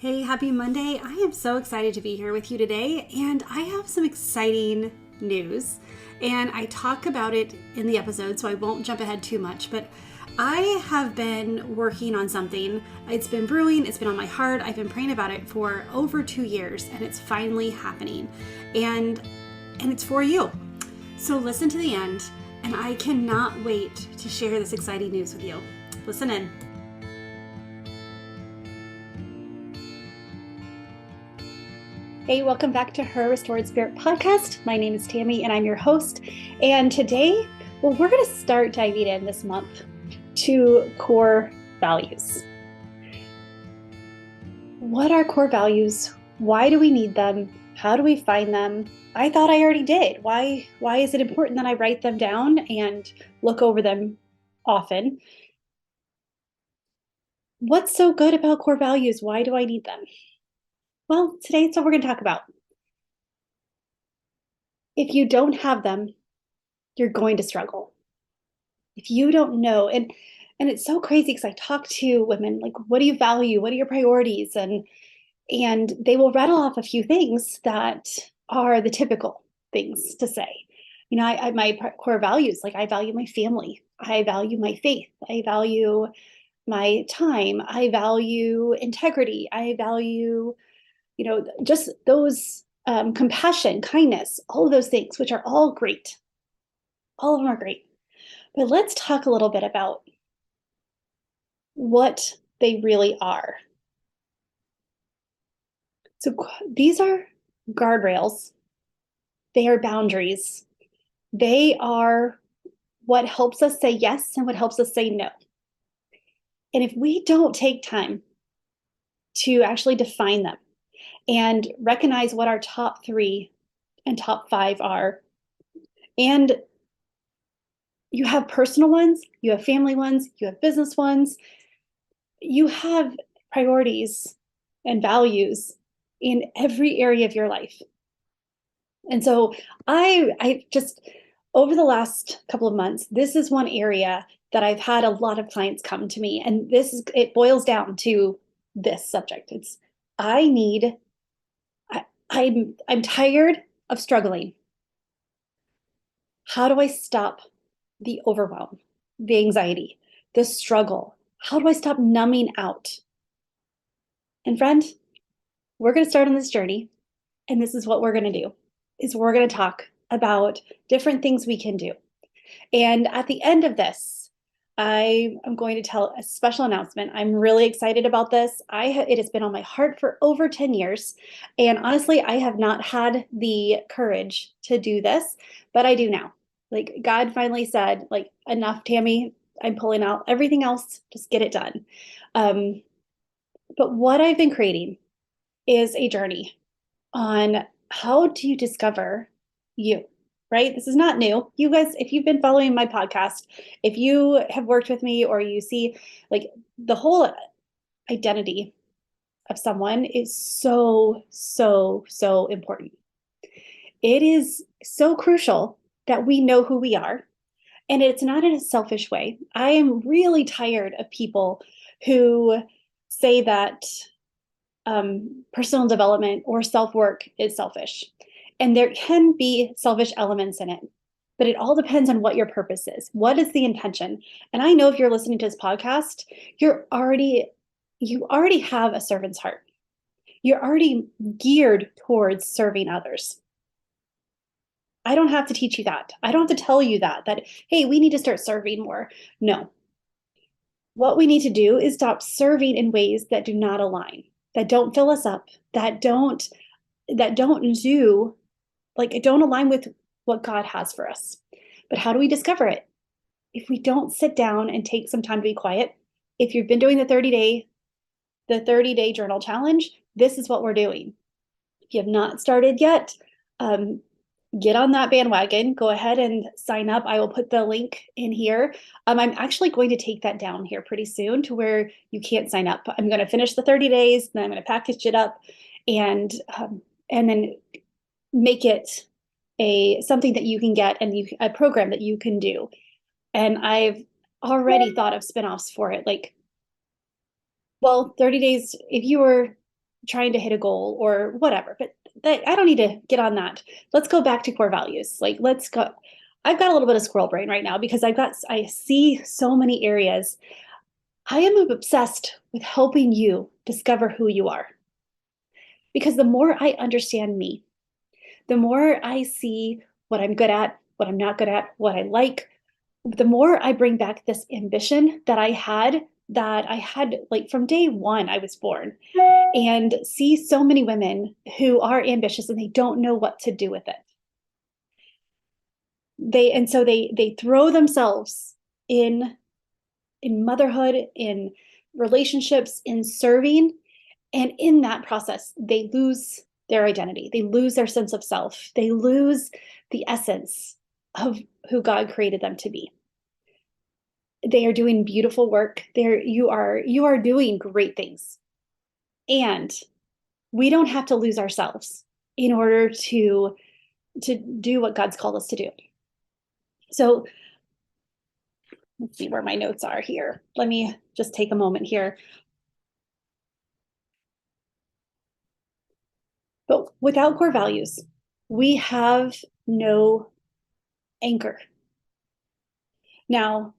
Hey, happy Monday. I am so excited to be here with you today, and I have some exciting news. And I talk about it in the episode, so I won't jump ahead too much, but I have been working on something. It's been brewing, it's been on my heart. I've been praying about it for over 2 years, and it's finally happening. And it's for you. So listen to the end, and I cannot wait to share this exciting news with you. Listen in. Hey, welcome back to Her Restored Spirit podcast. My name is Tammy and I'm your host. And today, we're going to start diving in this month to core values. What are core values? Why do we need them? How do we find them? I thought I already did. Why is it important that I write them down and look over them often? What's so good about core values? Why do I need them? Well, today it's what we're going to talk about. If you don't have them, you're going to struggle. If you don't know, and it's so crazy because I talk to women like, what do you value? What are your priorities? And they will rattle off a few things that are the typical things to say. You know, my core values, like I value my family, I value my faith, I value my time, I value integrity, I value, just those compassion, kindness, all of those things, which are all great. All of them are great. But let's talk a little bit about what they really are. So these are guardrails. They are boundaries. They are what helps us say yes and what helps us say no. And if we don't take time to actually define them and recognize what our top 3 and top 5 are, and you have personal ones, you have family ones, you have business ones, you have priorities and values in every area of your life. And so I just, over the last couple of months, this is one area that I've had a lot of clients come to me, and it boils down to this subject. It's I'm tired of struggling. How do I stop the overwhelm, the anxiety, the struggle? How do I stop numbing out? And friend, we're going to start on this journey, and this is what we're going to do. Is we're going to talk about different things we can do. And at the end of this, I am going to tell a special announcement. I'm really excited about this. It has been on my heart for over 10 years. And honestly, I have not had the courage to do this, but I do now. Like God finally said, like, enough, Tammy, I'm pulling out everything else, just get it done. But what I've been creating is a journey on how do you discover you, right? This is not new. You guys, if you've been following my podcast, if you have worked with me or you see like the whole identity of someone is so, so, so important. It is so crucial that we know who we are. And it's not in a selfish way. I am really tired of people who say that personal development or self-work is selfish. And there can be selfish elements in it, but it all depends on what your purpose is. What is the intention? And I know if you're listening to this podcast, you already have a servant's heart. You're already geared towards serving others. I don't have to teach you that. I don't have to tell you that, hey, we need to start serving more. No. What we need to do is stop serving in ways that do not align, that don't fill us up, that don't align with what God has for us. But how do we discover it? If we don't sit down and take some time to be quiet, if you've been doing the 30-day journal challenge, this is what we're doing. If you have not started yet, get on that bandwagon. Go ahead and sign up. I will put the link in here. I'm actually going to take that down here pretty soon to where you can't sign up. I'm going to finish the 30 days, then I'm going to package it up and then make it something that you can get and a program that you can do. And I've already thought of spinoffs for it. Like, well, 30 days, if you were trying to hit a goal or whatever. But I don't need to get on that. Let's go back to core values. Like, let's go. I've got a little bit of squirrel brain right now because I see so many areas. I am obsessed with helping you discover who you are. Because the more I understand me, the more I see what I'm good at, what I'm not good at, what I like, the more I bring back this ambition that I had like from day one I was born, and see so many women who are ambitious and they don't know what to do with it. They throw themselves in motherhood, in relationships, in serving, and in that process they lose their identity. They lose their sense of self. They lose the essence of who God created them to be. They are doing beautiful work. You are doing great things. And we don't have to lose ourselves in order to do what God's called us to do. So let's see where my notes are here. Let me just take a moment here. But without core values, we have no anchor. Now,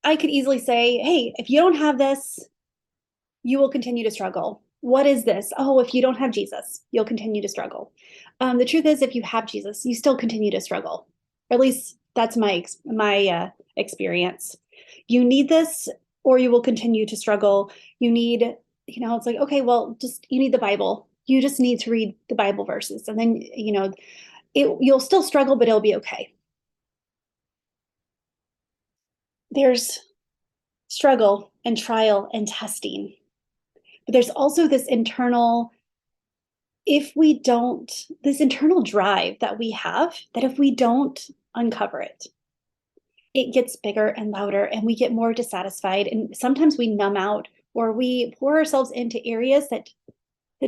I could easily say, hey, if you don't have this, you will continue to struggle. What is this? Oh, if you don't have Jesus, you'll continue to struggle. The truth is, if you have Jesus, you still continue to struggle. Or at least that's my experience. You need this, or you will continue to struggle. You need, it's like, okay, well, just you need the Bible. You just need to read the Bible verses, and then you'll still struggle, but it'll be okay. There's struggle and trial and testing, but there's also this internal drive that we have, that if we don't uncover it, it gets bigger and louder and we get more dissatisfied. And sometimes we numb out, or we pour ourselves into areas that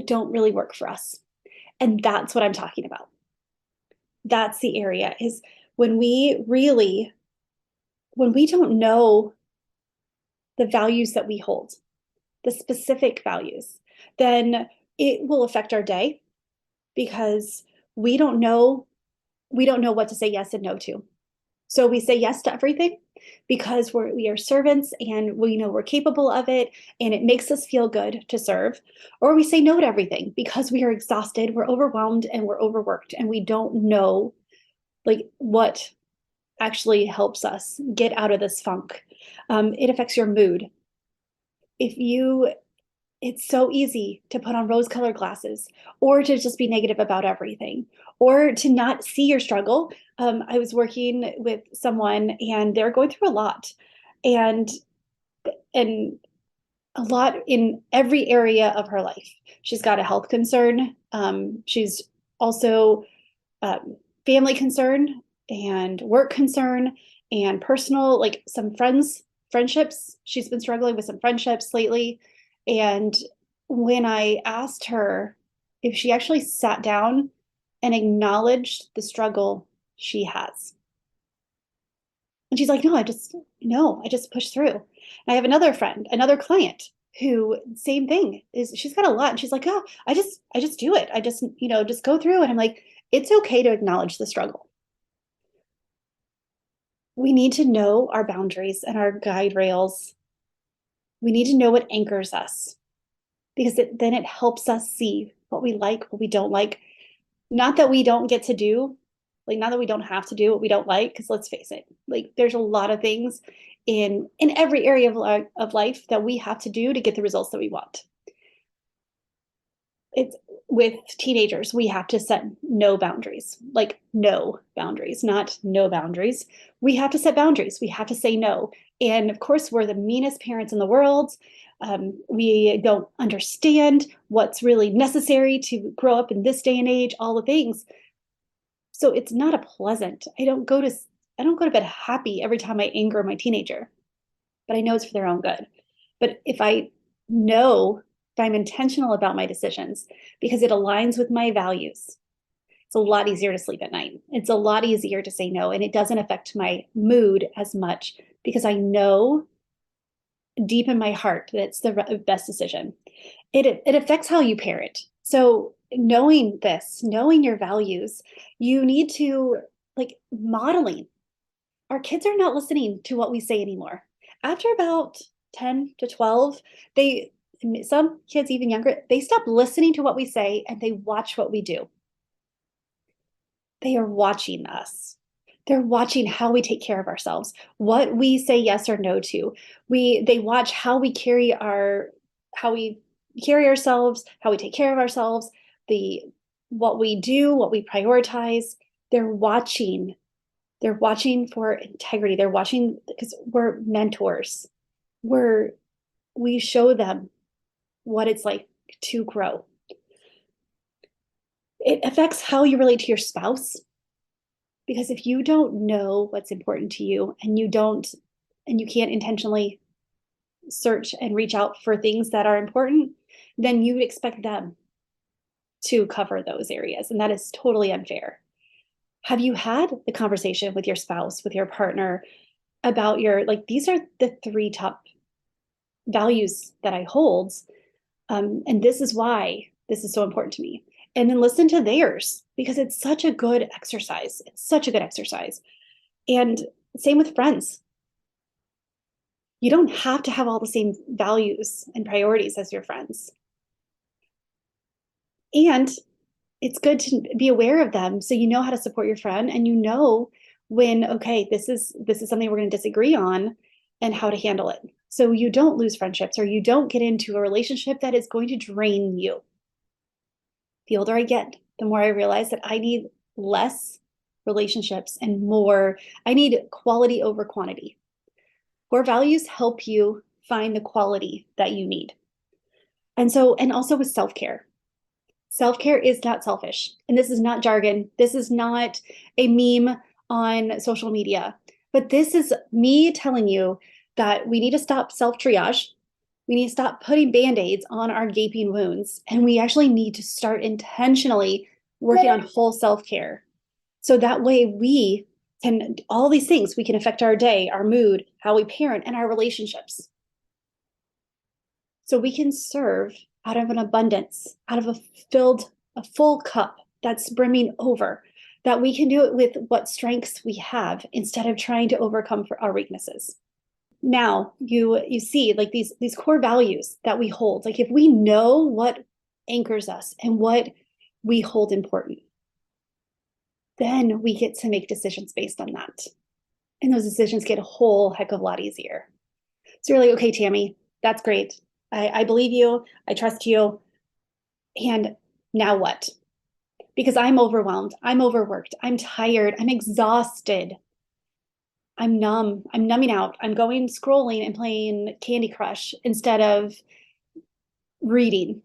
don't really work for us. And that's what I'm talking about. That's the area, is when we don't know the values that we hold, the specific values, then it will affect our day, because we don't know what to say yes and no to. So we say yes to everything because we are servants and we know we're capable of it and it makes us feel good to serve. Or we say no to everything because we are exhausted, we're overwhelmed, and we're overworked, and we don't know like what actually helps us get out of this funk. It affects your mood. It's so easy to put on rose-colored glasses, or to just be negative about everything, or to not see your struggle. I was working with someone and they're going through a lot, and a lot in every area of her life. She's got a health concern. She's also family concern and work concern and personal, like some friendships. She's been struggling with some friendships lately. And when I asked her if she actually sat down and acknowledged the struggle she has, and she's like, no, I just push through. I have another client who, same thing, is she's got a lot, and she's like, oh, I just do it. I just go through. And I'm like, it's okay to acknowledge the struggle. We need to know our boundaries and our guide rails. We need to know what anchors us, because then it helps us see what we like, what we don't like. Not that we don't get to do, like, not that we don't have to do what we don't like, because let's face it, like, there's a lot of things in every area of life that we have to do to get the results that we want. It's with teenagers, we have to set no boundaries, like no boundaries, not no boundaries. We have to set boundaries. We have to say no. And of course, we're the meanest parents in the world. We don't understand what's really necessary to grow up in this day and age, all the things. So it's not a pleasant. I don't go to bed happy every time I anger my teenager, but I know it's for their own good. But if I'm intentional about my decisions because it aligns with my values, it's a lot easier to sleep at night. It's a lot easier to say no, and it doesn't affect my mood as much because I know deep in my heart that it's the best decision. it affects how you parent. So knowing this, knowing your values, you need to like modeling. Our kids are not listening to what we say anymore. After about 10 to 12, they some kids even younger, they stop listening to what we say and they watch what we do. They are watching us. They're watching how we take care of ourselves, what we say yes or no to. They watch how we carry ourselves, how we take care of ourselves, the what we do, what we prioritize. They're watching. They're watching for integrity. They're watching because we're mentors. We show them what it's like to grow. It affects how you relate to your spouse. Because if you don't know what's important to you and you can't intentionally search and reach out for things that are important, then you would expect them to cover those areas. And that is totally unfair. Have you had the conversation with your spouse, with your partner about like, these are the three top values that I hold. And this is why this is so important to me. And then listen to theirs because it's such a good exercise. It's such a good exercise. And same with friends. You don't have to have all the same values and priorities as your friends. And it's good to be aware of them so you know how to support your friend and you know when, okay, this is something we're going to disagree on and how to handle it. So you don't lose friendships or you don't get into a relationship that is going to drain you. The older I get, the more I realize that I need less relationships and more, I need quality over quantity. Core values help you find the quality that you need. And also with self-care. Self-care is not selfish. And this is not jargon. This is not a meme on social media. But this is me telling you that we need to stop self-triage. We need to stop putting band-aids on our gaping wounds. And we actually need to start intentionally working on whole self-care. So that way we can, all these things, we can affect our day, our mood, how we parent, and our relationships. So we can serve out of an abundance, out of a full cup that's brimming over, that we can do it with what strengths we have instead of trying to overcome for our weaknesses. Now you see like these core values that we hold. Like if we know what anchors us and what we hold important, then we get to make decisions based on that. And those decisions get a whole heck of a lot easier. So you're like, okay, Tammy, that's great. I believe you. I trust you. And now what? Because I'm overwhelmed. I'm overworked. I'm tired. I'm exhausted. I'm numb. I'm numbing out. I'm going scrolling and playing Candy Crush instead of reading.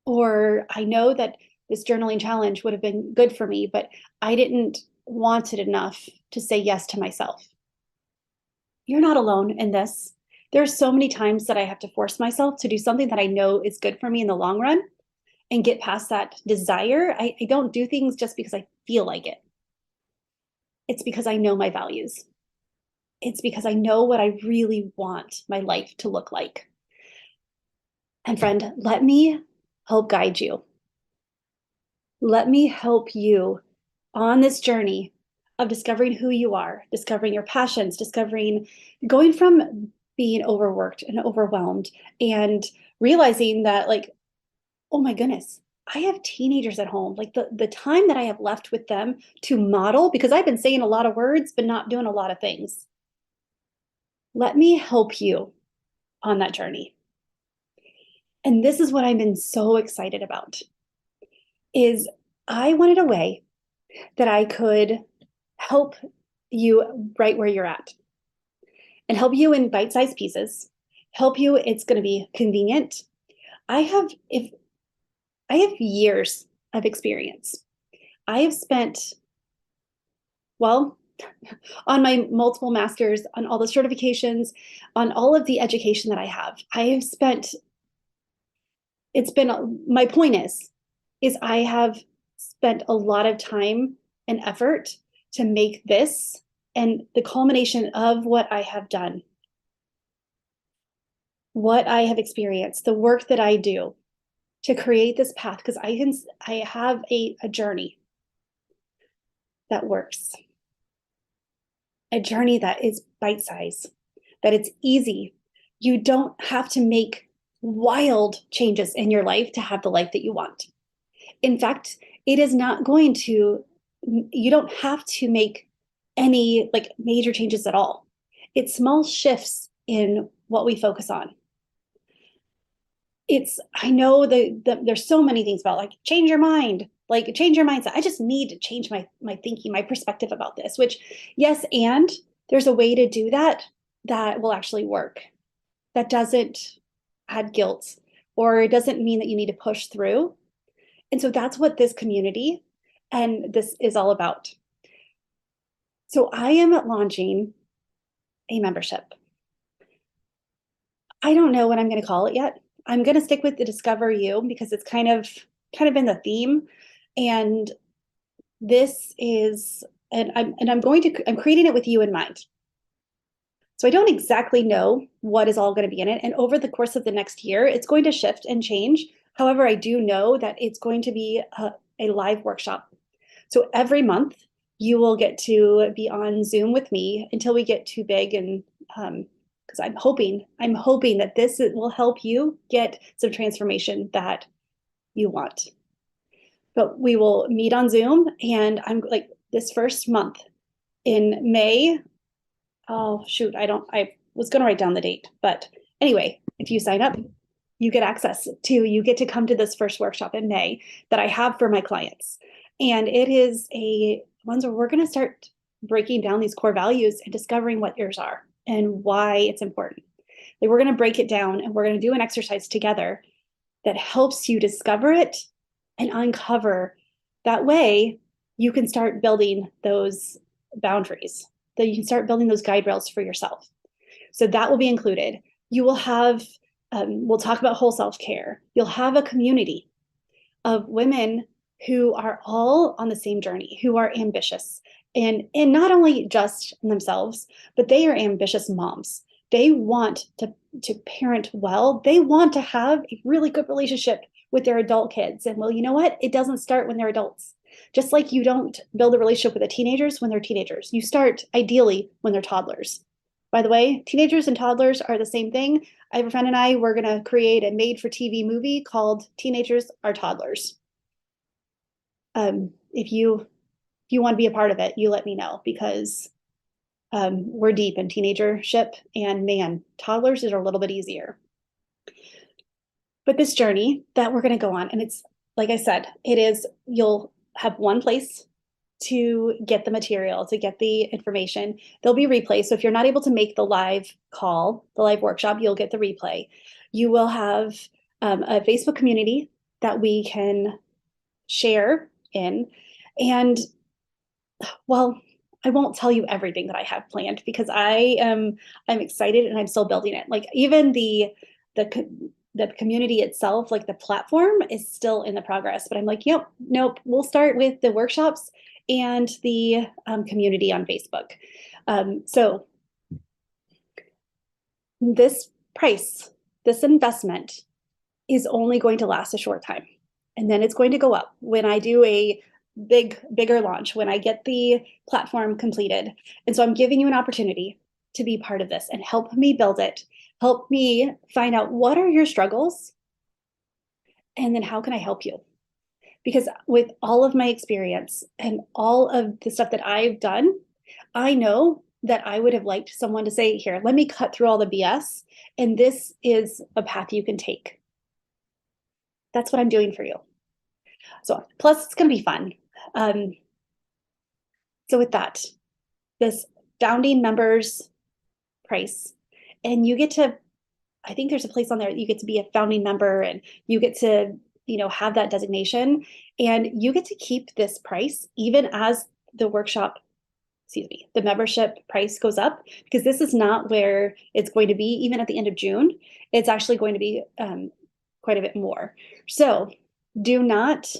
Or I know that this journaling challenge would have been good for me, but I didn't want it enough to say yes to myself. You're not alone in this. There's so many times that I have to force myself to do something that I know is good for me in the long run and get past that desire. I don't do things just because I feel like it. It's because I know my values. It's because I know what I really want my life to look like. And friend, let me help guide you. Let me help you on this journey of discovering who you are, discovering your passions, discovering going from being overworked and overwhelmed and realizing that like, oh my goodness, I have teenagers at home. Like the time that I have left with them to model, because I've been saying a lot of words, but not doing a lot of things. Let me help you on that journey. And this is what I've been so excited about is I wanted a way that I could help you right where you're at and help you in bite-sized pieces, help you. It's going to be convenient. If I have years of experience. I have spent, well, on my multiple masters, on all the certifications, on all of the education that I have. I have spent, it's been, my point is I have spent a lot of time and effort to make this and the culmination of what I have done, what I have experienced, the work that I do. to create this path because I have a journey that works, a journey that is bite size, that it's easy. You don't have to make wild changes in your life to have the life that you want. In fact, it is not going to, you don't have to make any like major changes at all. It's small shifts in what we focus on. I know there's so many things about like change your mind, like change your mindset. I just need to change my thinking, my perspective about this, which yes, and there's a way to do that that will actually work. That doesn't add guilt or it doesn't mean that you need to push through. And so that's what this community and this is all about. So I am launching a membership. I don't know what I'm going to call it yet. I'm going to stick with the Discover You because it's kind of been the theme. And this is, and I'm creating it with you in mind. So I don't exactly know what is all going to be in it. And over the course of the next year, it's going to shift and change. However, I do know that it's going to be a live workshop. So every month you will get to be on Zoom with me until we get too big and because I'm hoping that this will help you get some transformation that you want. But we will meet on Zoom and I'm like this first month in May. Oh shoot, I was gonna write down the date, but anyway, if you sign up, you get to come to this first workshop in May that I have for my clients. And it is a ones where we're gonna start breaking down these core values and discovering what yours are and why it's important. Like we're going to break it down and we're going to do an exercise together that helps you discover it and uncover. That way, you can start building those boundaries, that you can start building those guide rails for yourself. So that will be included. You will have, we'll talk about whole self care. You'll have a community of women who are all on the same journey, who are ambitious and not only just themselves, but they are ambitious moms. They want to parent well. They want to have a really good relationship with their adult kids. And well, you know what? It doesn't start when they're adults. Just like you don't build a relationship with the teenagers when they're teenagers. You start ideally when they're toddlers. By the way, teenagers and toddlers are the same thing. I have a friend and I, we're going to create a made for TV movie called Teenagers Are Toddlers. If you want to be a part of it, you let me know because we're deep in teenagership and man, toddlers is a little bit easier. But this journey that we're going to go on, and it's like I said, it is you'll have one place to get the material, to get the information. There'll be replays. So if you're not able to make the live call, the live workshop, you'll get the replay. You will have a Facebook community that we can share in. And well, I won't tell you everything that I have planned because I'm excited and I'm still building it. Like even the community itself, like the platform is still in the progress, but I'm like, yep, nope, we'll start with the workshops and the community on Facebook. So this price, this investment is only going to last a short time. And then it's going to go up when I do a bigger launch, when I get the platform completed. And so I'm giving you an opportunity to be part of this and help me build it. Help me find out what are your struggles and then how can I help you? Because with all of my experience and all of the stuff that I've done, I know that I would have liked someone to say, here, let me cut through all the BS. And this is a path you can take. That's what I'm doing for you. So plus it's going to be fun. So with that, this founding members price, and you get to, I think there's a place on there you get to be a founding member and you get to, have that designation and you get to keep this price even as the workshop, the membership price goes up because this is not where it's going to be even at the end of June. It's actually going to be quite a bit more. So do not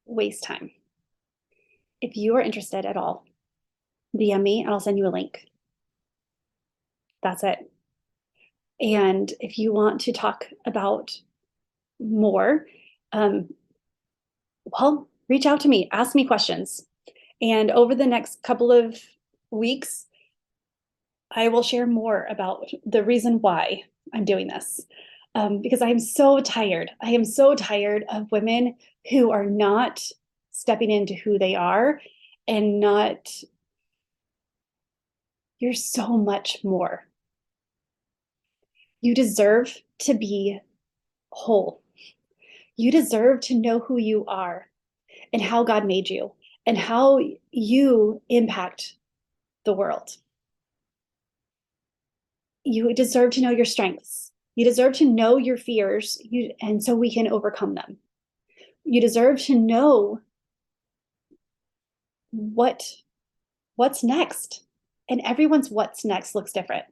waste time. If you are interested at all, DM me and I'll send you a link. That's it. And if you want to talk about more, um, well, reach out to me, ask me questions. And over the next couple of weeks, I will share more about the reason why I'm doing this. Because I'm so tired. I am so tired of women who are not stepping into who they are and not, you're so much more. You deserve to be whole. You deserve to know who you are and how God made you and how you impact the world. You deserve to know your strengths. You deserve to know your fears, and so we can overcome them. You deserve to know what's next. And everyone's what's next looks different.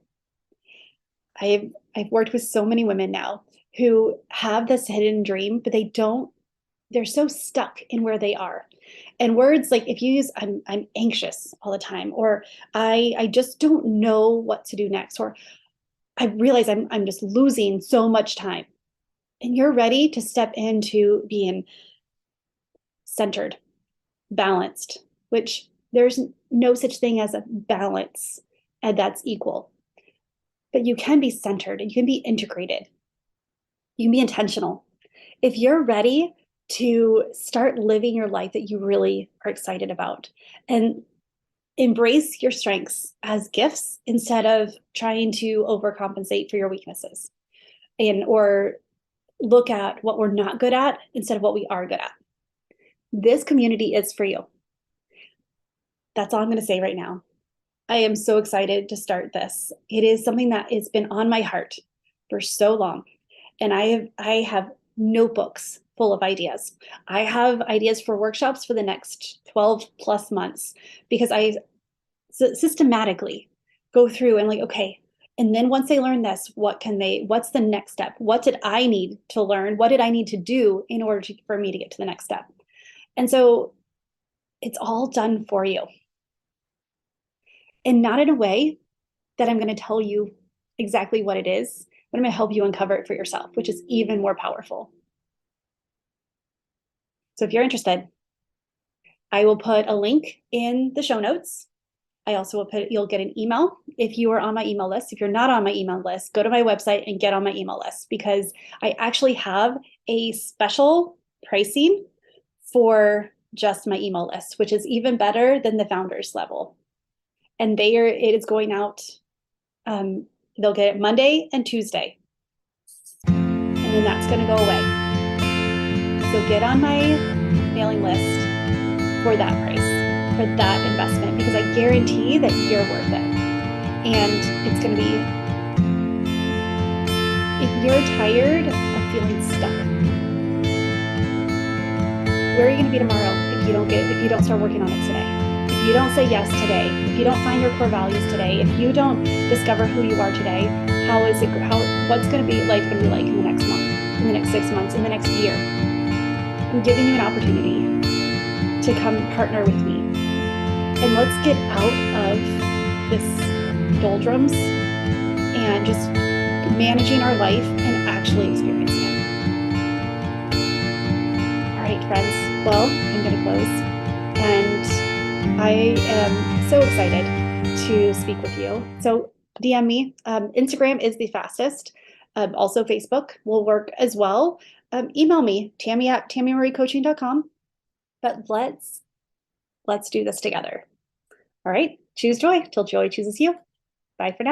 I've worked with so many women now who have this hidden dream, but they're so stuck in where they are. And words like if you use I'm anxious all the time, or I just don't know what to do next, or I realize I'm just losing so much time. And you're ready to step into being centered, balanced, which there's no such thing as a balance and that's equal. But you can be centered and you can be integrated. You can be intentional. If you're ready to start living your life that you really are excited about and embrace your strengths as gifts instead of trying to overcompensate for your weaknesses and or look at what we're not good at instead of what we are good at. This community is for you. That's all I'm going to say right now. I am so excited to start this. It is something that has been on my heart for so long. And I have notebooks full of ideas. I have ideas for workshops for the next 12 plus months because I systematically go through and like, okay, and then once they learn this, what's the next step? What did I need to learn? What did I need to do in order for me to get to the next step? And so it's all done for you. And not in a way that I'm going to tell you exactly what it is, but I'm going to help you uncover it for yourself, which is even more powerful. So if you're interested, I will put a link in the show notes. I also will you'll get an email if you are on my email list. If you're not on my email list, go to my website and get on my email list because I actually have a special pricing for just my email list, which is even better than the founders level. And it is going out. They'll get it Monday and Tuesday. And then that's going to go away. So get on my mailing list for that price, for that investment, because I guarantee that you're worth it. And it's going to be, if you're tired of feeling stuck, where are you going to be tomorrow if you don't start working on it today? If you don't say yes today, if you don't find your core values today, if you don't discover who you are today, what's going to be life going to be like in the next month, in the next 6 months, in the next year? I'm giving you an opportunity to come partner with me. And let's get out of this doldrums and just managing our life and actually experiencing it. All right, friends. Well, I'm going to close. And I am so excited to speak with you. So DM me. Instagram is the fastest. Also, Facebook will work as well. Email me, Tammy@tammymurraycoaching.com. But let's do this together. All right. Choose joy till joy chooses you. Bye for now.